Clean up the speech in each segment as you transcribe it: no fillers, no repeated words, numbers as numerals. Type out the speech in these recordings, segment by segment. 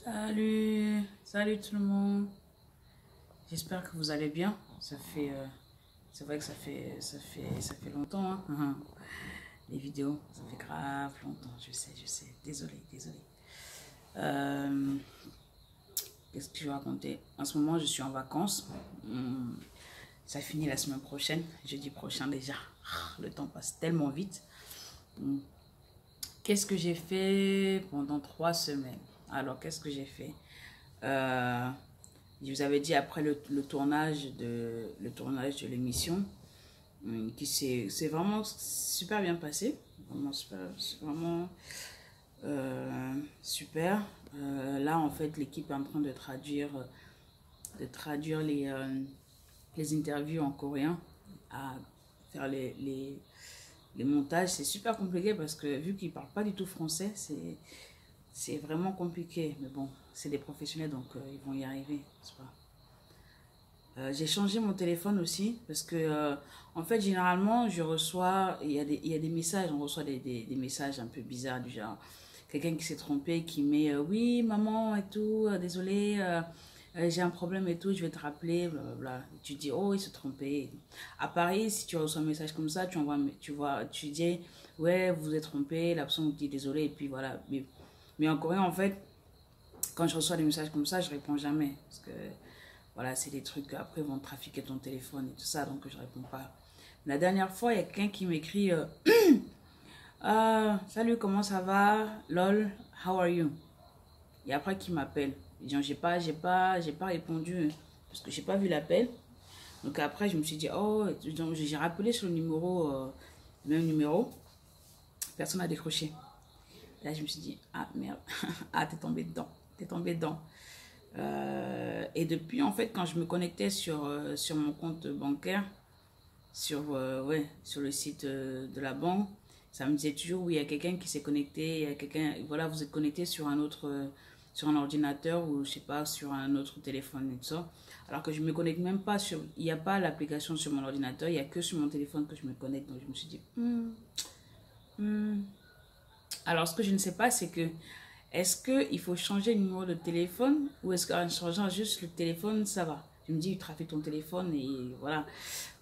Salut tout le monde. J'espère que vous allez bien. C'est vrai que ça fait longtemps, hein. Les vidéos, ça fait grave longtemps. Je sais. Désolé. Euh, Qu'est-ce que je vais raconter? En ce moment, je suis en vacances. Ça finit la semaine prochaine, jeudi prochain déjà. Le temps passe tellement vite. Qu'est-ce que j'ai fait pendant 3 semaines? Alors, qu'est-ce que j'ai fait? Je vous avais dit après le tournage de l'émission, qui c'est vraiment super bien passé. Vraiment super. Là, en fait, l'équipe est en train de traduire les interviews en coréen, à faire les montages. C'est super compliqué parce que vu qu'ils ne parlent pas du tout français, c'est vraiment compliqué. Mais bon, c'est des professionnels, donc ils vont y arriver, n'est-ce pas? J'ai changé mon téléphone aussi parce que, en fait, généralement, il y a des messages, on reçoit des messages un peu bizarres du genre quelqu'un qui s'est trompé, qui met oui, maman et tout, désolé, j'ai un problème et tout, je vais te rappeler, blablabla. Tu dis, oh, il s'est trompé. À Paris, si tu reçois un message comme ça, tu dis, ouais, vous vous êtes trompé, la personne vous dit désolé, et puis voilà. Mais en Corée, en fait, quand je reçois des messages comme ça, je réponds jamais. Parce que, voilà, c'est des trucs, après, ils vont trafiquer ton téléphone et tout ça, donc je réponds pas. La dernière fois, il y a quelqu'un qui m'écrit salut, comment ça va? Lol, how are you? Et après, qui m'appelle. J'ai pas répondu parce que j'ai pas vu l'appel. Donc après, je me suis dit, oh, donc j'ai rappelé sur le même numéro. Personne n'a décroché. Là, je me suis dit, ah merde, ah, t'es tombé dedans. Et depuis, en fait, quand je me connectais sur mon compte bancaire, sur le site de la banque, ça me disait toujours, oui, il y a quelqu'un qui s'est connecté, il y a quelqu'un, voilà, vous êtes connecté sur sur un ordinateur ou, je sais pas, sur un autre téléphone et tout ça. Alors que je me connecte même pas il n'y a pas l'application sur mon ordinateur, il n'y a que sur mon téléphone que je me connecte. Donc, je me suis dit, Alors, ce que je ne sais pas, c'est que, est-ce qu'il faut changer le numéro de téléphone ou est-ce qu'en changeant juste le téléphone, ça va? Je me dis, il trafique ton téléphone et voilà.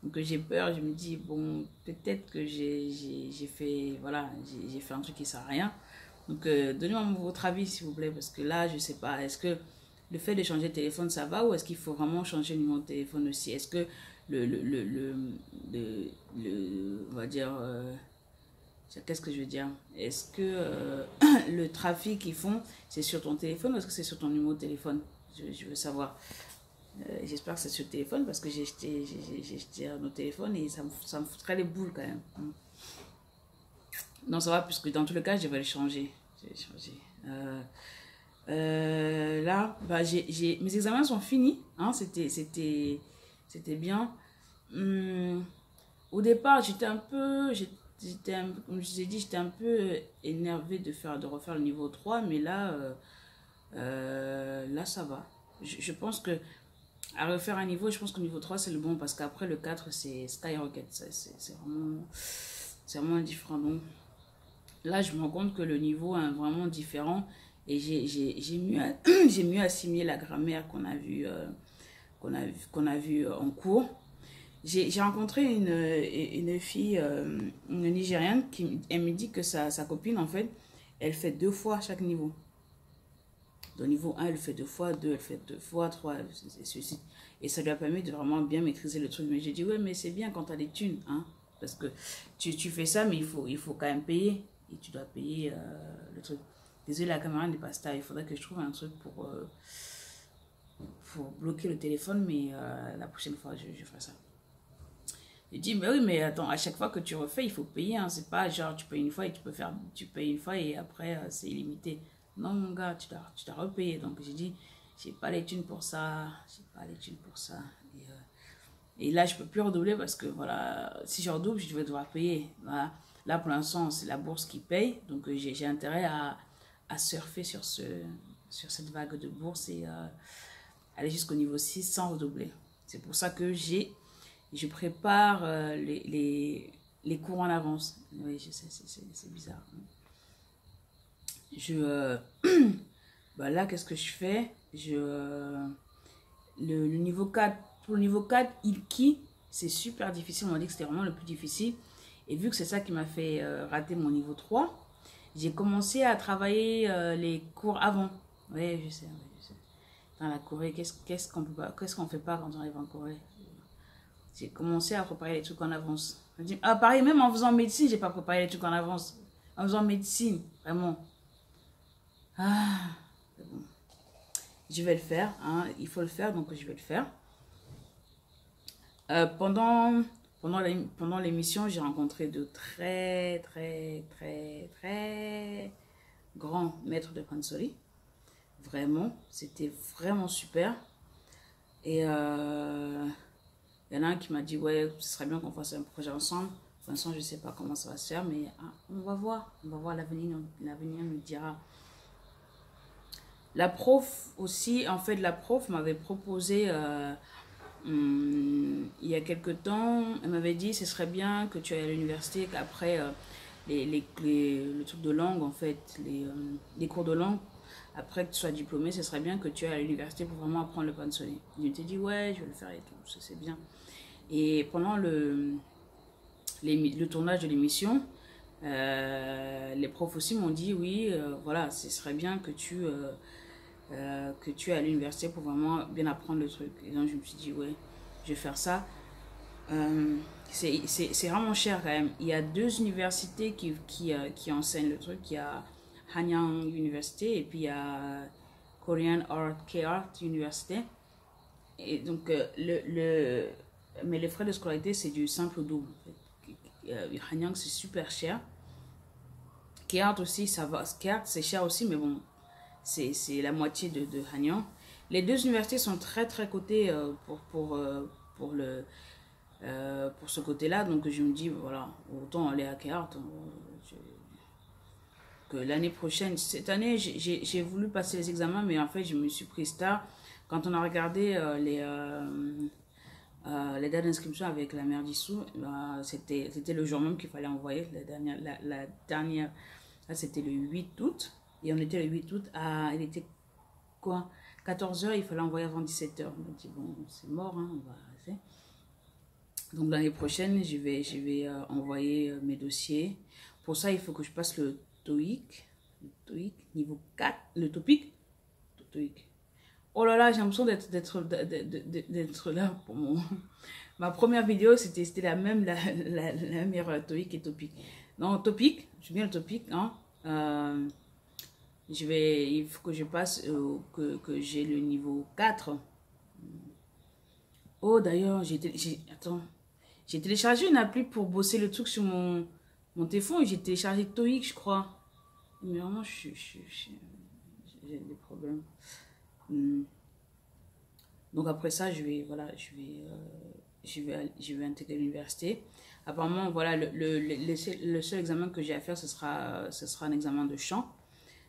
Donc, j'ai peur, je me dis, bon, peut-être que j'ai fait, voilà, j'ai fait un truc qui ne sert à rien. Donc, donnez-moi votre avis, s'il vous plaît, parce que là, je ne sais pas. Est-ce que le fait de changer de téléphone, ça va ou est-ce qu'il faut vraiment changer le numéro de téléphone aussi? Est-ce que on va dire, qu'est-ce que je veux dire? Est-ce que le trafic qu'ils font, c'est sur ton téléphone ou est-ce que c'est sur ton numéro de téléphone? Je veux savoir. J'espère que c'est sur le téléphone parce que j'ai jeté un autre téléphone et ça me foutrait les boules quand même. Non, ça va, puisque dans tous les cas, je vais le changer. Je vais le changer. Là, bah, mes examens sont finis. Hein, c'était bien. Au départ, comme je vous ai dit, j'étais un peu énervée de refaire le niveau 3, mais là, là, ça va. Je pense que à refaire un niveau, je pense que le niveau 3 c'est le bon parce qu'après le 4 c'est Skyrocket. C'est vraiment différent. Donc là, je me rends compte que le niveau est vraiment différent et j'ai mieux assimilé la grammaire qu'on a vu en cours. J'ai rencontré une fille, une Nigériane, elle me dit que sa copine, en fait, elle fait 2 fois chaque niveau. Au niveau 1, elle fait 2 fois, 2, elle fait 2 fois, 3, et ça lui a permis de vraiment bien maîtriser le truc. Mais j'ai dit, ouais, mais c'est bien quand tu as des thunes, hein, parce que tu fais ça, mais il faut quand même payer, et tu dois payer le truc. Désolé, la caméra n'est pas stable, il faudrait que je trouve un truc pour bloquer le téléphone, mais la prochaine fois, je ferai ça. Je dis, mais oui, mais attends, à chaque fois que tu refais, il faut payer, hein, c'est pas genre tu payes une fois et tu payes une fois et après c'est illimité. Non, mon gars, tu dois repayer. Donc, j'ai dit, j'ai pas les thunes pour ça. J'ai pas les thunes pour ça. Et là, je peux plus redoubler parce que, voilà, si je redouble, je vais devoir payer. Voilà. Là, pour l'instant, c'est la bourse qui paye. Donc, j'ai intérêt à surfer sur cette vague de bourse et aller jusqu'au niveau 6 sans redoubler. C'est pour ça que je prépare les cours en avance. Oui, je sais, c'est bizarre. bah là, qu'est-ce que je fais? Le niveau 4, pour le niveau 4, Ilki, c'est super difficile. On m'a dit que c'était vraiment le plus difficile. Et vu que c'est ça qui m'a fait rater mon niveau 3, j'ai commencé à travailler les cours avant. Oui, je sais, ouais, je sais. Dans la Corée, qu'est-ce qu'on fait pas quand on arrive en Corée? J'ai commencé à préparer les trucs en avance. Ah, pareil, même en faisant médecine, j'ai pas préparé les trucs en avance. En faisant médecine, vraiment. Ah, c'est bon. Je vais le faire, hein. Il faut le faire, donc je vais le faire. Pendant l'émission, j'ai rencontré de très, très, très, très grands maîtres de pansori. Vraiment, c'était vraiment super. Et il y en a un qui m'a dit, ouais, ce serait bien qu'on fasse un projet ensemble. Pour l'instant, je ne sais pas comment ça va se faire, mais on va voir. On va voir, l'avenir nous dira. La prof aussi, en fait, la prof m'avait proposé, il y a quelque temps, elle m'avait dit, ce serait bien que tu ailles à l'université, qu'après le truc de langue, en fait, les cours de langue, après que tu sois diplômé, ce serait bien que tu ailles à l'université pour vraiment apprendre le pansori. Je t'ai dit, ouais, je vais le faire et tout, ça c'est bien. Et pendant le tournage de l'émission, les profs aussi m'ont dit, oui, voilà, ce serait bien que tu ailles à l'université pour vraiment bien apprendre le truc. Et donc je me suis dit, ouais, je vais faire ça. C'est vraiment cher quand même. Il y a 2 universités qui enseignent le truc. Il y a Hanyang University et puis il y a Korean Art University. Et donc, mais les frais de scolarité, c'est du simple au double. Hanyang, c'est super cher. K-Art aussi, ça va. K-Art, c'est cher aussi, mais bon, c'est la moitié de Hanyang. Les 2 universités sont très, très cotées pour ce côté-là. Donc, je me dis, voilà, autant aller à K-Art. Que l'année prochaine, cette année, j'ai voulu passer les examens, mais en fait, je me suis prise tard. Quand on a regardé les dates d'inscription avec la mère d'Issou, c'était le jour même qu'il fallait envoyer. La dernière là, c'était le 8 août. Et on était le 8 août. Il était quoi? 14 h, il fallait envoyer avant 17 h. On m'a dit, bon, c'est mort, hein, on va arrêter. Donc l'année prochaine, je vais envoyer mes dossiers. Pour ça, il faut que je passe le TOEIC. Le TOEIC niveau 4. Le TOPIC. Le TOEIC. Oh là là, j'ai l'impression d'être là pour ma première vidéo, c'était la meilleure TOEIC et TOPIC. Non, TOPIC, je viens le TOPIC, hein. Il faut que je passe, que j'ai le niveau 4. Oh, d'ailleurs, j'ai téléchargé une appli pour bosser le truc sur mon téléphone. J'ai téléchargé TOEIC, je crois. Mais vraiment, j'ai des problèmes. Donc après ça, je vais intégrer l'université. Apparemment, voilà, le seul examen que j'ai à faire, ce sera un examen de chant.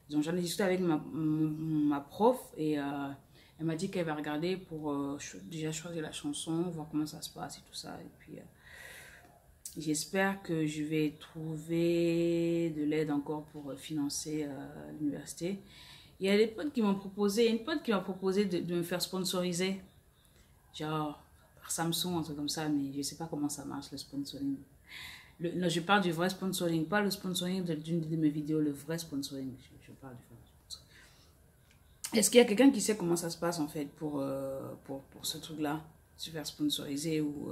Donc j'en ai discuté avec ma prof et elle m'a dit qu'elle va regarder pour déjà choisir la chanson, voir comment ça se passe et tout ça. Et puis j'espère que je vais trouver de l'aide encore pour financer l'université. Il y a des potes qui m'ont proposé, une pote qui m'a proposé de me faire sponsoriser. Genre par Samsung, un truc comme ça, mais je ne sais pas comment ça marche le sponsoring. Non, je parle du vrai sponsoring, pas le sponsoring d'une de mes vidéos, le vrai sponsoring. Je parle du vrai sponsoring. Est-ce qu'il y a quelqu'un qui sait comment ça se passe en fait pour ce truc-là? Se faire sponsoriser ou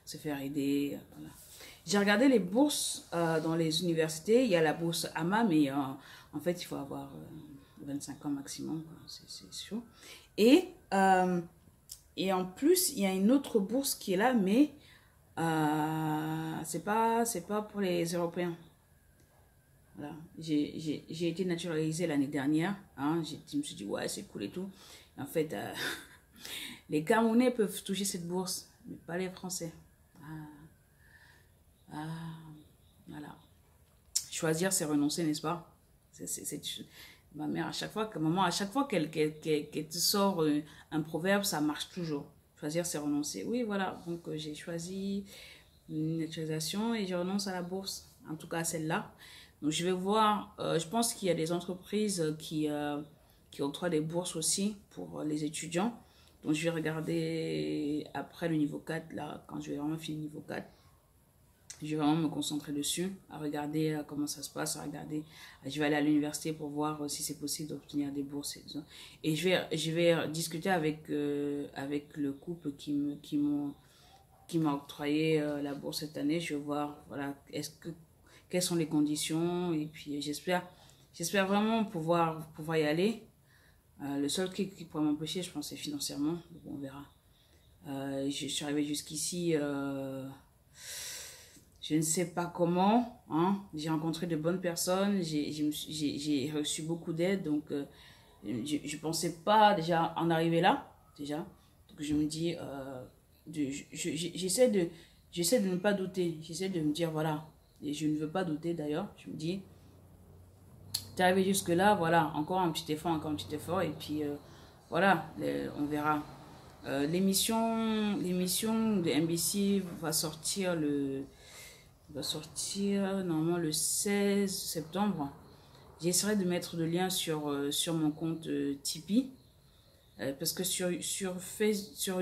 se faire aider, voilà. J'ai regardé les bourses dans les universités. Il y a la bourse AMA, mais en fait, il faut avoir 25 ans maximum. C'est sûr. Et en plus, il y a une autre bourse qui est là, mais c'est pas pour les Européens. Voilà. J'ai été naturalisée l'année dernière. Hein. Je me suis dit, ouais, c'est cool et tout. Et en fait, les Camerounais peuvent toucher cette bourse, mais pas les Français. Voilà. Choisir, c'est renoncer, n'est-ce pas? Ma mère, maman, à chaque fois qu'elle te sort un proverbe, ça marche toujours. Choisir, c'est renoncer. Oui, voilà. Donc, j'ai choisi une naturalisation et je renonce à la bourse. En tout cas, celle-là. Donc, je vais voir. Je pense qu'il y a des entreprises qui qui octroie des bourses aussi pour les étudiants. Donc, je vais regarder après le niveau 4, là, quand je vais vraiment finir le niveau 4. Je vais vraiment me concentrer dessus, à regarder comment ça se passe, à regarder. Je vais aller à l'université pour voir si c'est possible d'obtenir des bourses et tout ça. Et je vais discuter avec, avec le couple qui m'a octroyé la bourse cette année. Je vais voir, voilà, quelles sont les conditions. Et puis, j'espère vraiment pouvoir y aller. Le seul truc qui pourrait m'empêcher, je pense, c'est financièrement. Donc, on verra. Je suis arrivée jusqu'ici, je ne sais pas comment. Hein. J'ai rencontré de bonnes personnes, j'ai reçu beaucoup d'aide. Donc, je ne pensais pas déjà en arriver là. Déjà. Donc, je me dis, j'essaie de ne pas douter. J'essaie de me dire, voilà. Et je ne veux pas douter d'ailleurs. Je me dis, t'es arrivé jusque-là, voilà, encore un petit effort, et puis voilà, on verra. L'émission de MBC va sortir normalement le 16 septembre. J'essaierai de mettre le lien sur mon compte Tipeee. Parce que sur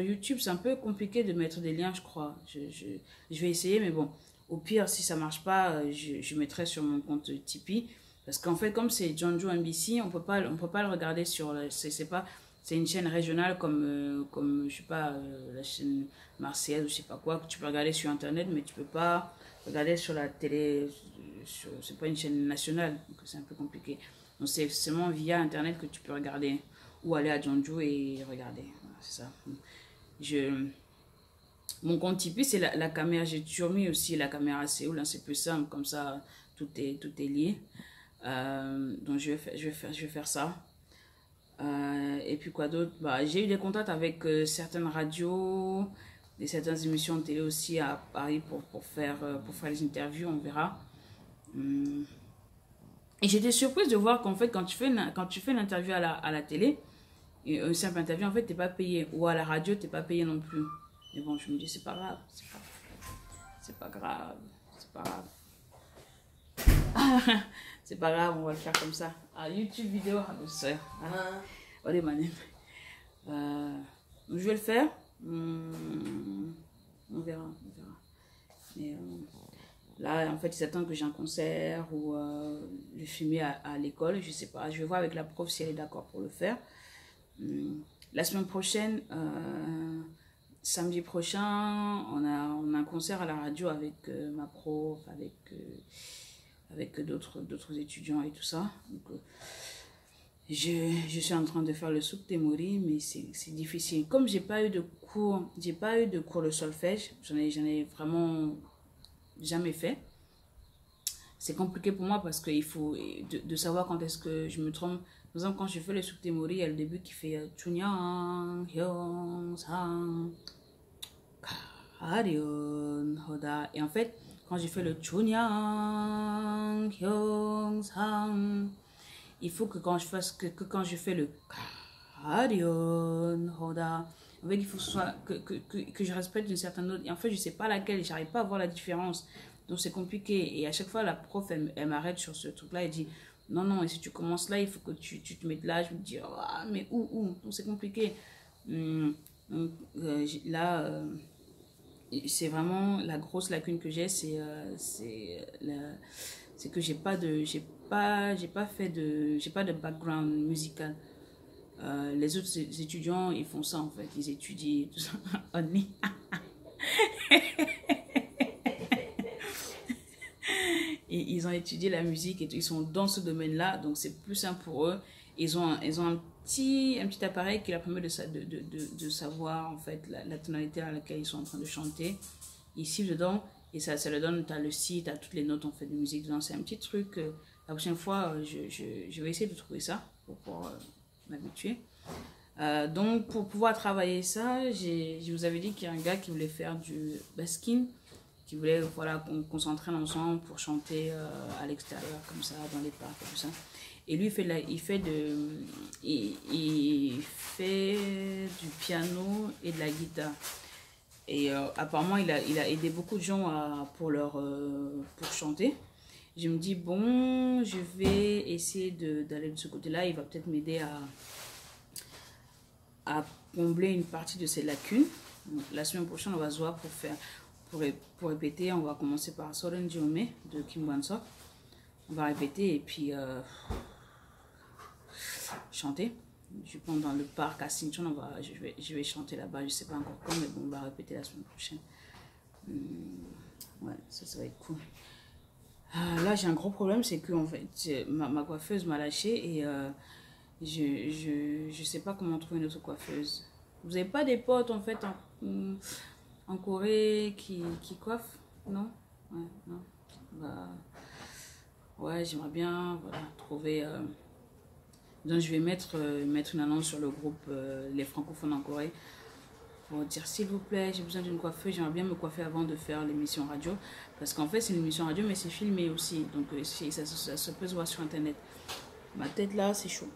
YouTube, c'est un peu compliqué de mettre des liens, je crois. Je vais essayer, mais bon, au pire, si ça marche pas, je mettrai sur mon compte Tipeee. Parce qu'en fait, comme c'est Jonjo MBC, on peut pas le regarder sur... C'est une chaîne régionale comme je sais pas, la chaîne marseillaise ou je sais pas quoi, que tu peux regarder sur Internet, mais tu peux pas regarder sur la télé. C'est pas une chaîne nationale, donc c'est un peu compliqué. Donc c'est seulement via Internet que tu peux regarder. Ou aller à Jonjo et regarder. Voilà, c'est ça. Mon compte Tipeee, c'est la caméra. J'ai toujours mis aussi la caméra Séoul. Hein, c'est plus simple, comme ça, tout est lié. Donc, je vais faire ça. Et puis, quoi d'autre? Bah, j'ai eu des contacts avec certaines radios et certaines émissions de télé aussi à Paris pour faire les interviews. On verra. Et j'étais surprise de voir qu'en fait, quand tu fais une interview à la télé, une simple interview, en fait, t'es pas payé. Ou à la radio, t'es pas payé non plus. Mais bon, je me dis, c'est pas grave. C'est pas grave. C'est pas grave, on va le faire comme ça. Ah, YouTube vidéo, c'est je vais le faire. On verra. Mais, là, en fait, ils attendent que j'ai un concert ou le filmer à l'école. Je sais pas. Je vais voir avec la prof si elle est d'accord pour le faire. La semaine prochaine, samedi prochain, on a un concert à la radio avec ma prof, avec d'autres étudiants et tout ça. Donc, je suis en train de faire le souk temori, mais c'est difficile. Comme j'ai pas eu de cours de solfège, j'en ai vraiment jamais fait. C'est compliqué pour moi parce qu'il faut de savoir quand est-ce que je me trompe. Par exemple, quand je fais le souk temori, il y a le début qui fait Chunyang, Hyong, Sang, Karion, Hoda. Et en fait, quand je fais le Chunyang, Hyong, Sang, il faut que quand je fais le Karion, Hoda, en fait, il faut que je respecte une certaine note. Et en fait, je sais pas laquelle, j'arrive pas à voir la différence. Donc, c'est compliqué. Et à chaque fois, la prof, elle m'arrête sur ce truc-là. Elle dit, non, et si tu commences là, il faut que tu te mettes là. Je me dis, oh, mais où? Donc, c'est compliqué. Là, c'est vraiment la grosse lacune que j'ai, c'est que j'ai pas de background musical. Les autres étudiants, ils font ça en fait. Ils étudient tout ça. Et ils ont étudié la musique et tout. Ils sont dans ce domaine-là, donc c'est plus simple pour eux. Ils ont un petit appareil qui leur permet de savoir en fait la tonalité à laquelle ils sont en train de chanter. Ils sifflent dedans et ça leur donne, tu as le si, tu as toutes les notes en fait de musique dedans. C'est un petit truc. La prochaine fois, je vais essayer de trouver ça pour pouvoir m'habituer. Donc pour pouvoir travailler ça, je vous avais dit qu'il y a un gars qui voulait faire du basking, qui voulait qu'on s'entraîne ensemble pour chanter à l'extérieur comme ça dans les parcs et tout ça. Et lui il fait du piano et de la guitare. Et apparemment il a aidé beaucoup de gens pour chanter. je me dis, bon, je vais essayer d'aller de ce côté-là. Il va peut-être m'aider à combler une partie de ces lacunes. Donc, la semaine prochaine, on va se voir pour répéter. On va commencer par Soren Diome de Kim Wan-sok. On va répéter et puis chanter. Je pense dans le parc à Sinchon, je vais chanter là-bas. Je ne sais pas encore quand, mais bon, on va répéter la semaine prochaine. Ouais, ça va être cool. Là, j'ai un gros problème, c'est que en fait, ma coiffeuse m'a lâché et je sais pas comment trouver une autre coiffeuse. Vous n'avez pas des potes en fait en Corée qui coiffent? Non? Ouais, non. Bah, ouais, j'aimerais bien voilà, trouver. Donc, je vais mettre une annonce sur le groupe Les Francophones en Corée pour dire s'il vous plaît, j'ai besoin d'une coiffeuse. J'aimerais bien me coiffer avant de faire l'émission radio. Parce qu'en fait, c'est une émission radio, mais c'est filmé aussi. Donc, ça se peut se voir sur internet. Ma tête là, c'est chaud.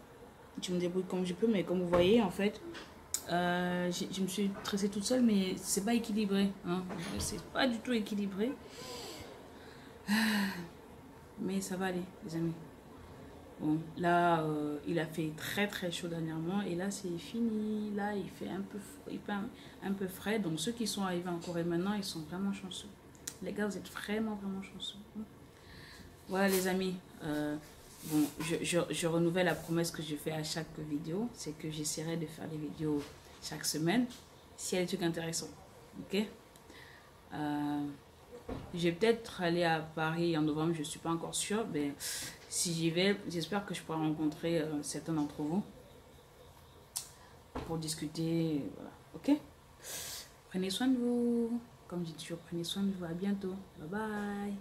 Je me débrouille comme je peux, mais comme vous voyez, en fait, je me suis tressée toute seule, mais c'est pas équilibré. Hein. C'est pas du tout équilibré. Mais ça va aller, les amis. Bon, là, il a fait très très chaud dernièrement et là c'est fini. Là, il fait un peu frais. Donc ceux qui sont arrivés en Corée maintenant, ils sont vraiment chanceux. Les gars, vous êtes vraiment chanceux. Voilà les amis. Bon, je renouvelle la promesse que je fais à chaque vidéo. C'est que j'essaierai de faire des vidéos chaque semaine. S'il y a des trucs intéressants. Ok? Je vais peut-être aller à Paris en novembre, je ne suis pas encore sûre. Mais si j'y vais, j'espère que je pourrai rencontrer certains d'entre vous pour discuter. Voilà. Ok? Prenez soin de vous. Comme je dis toujours, prenez soin de vous. À bientôt. Bye bye.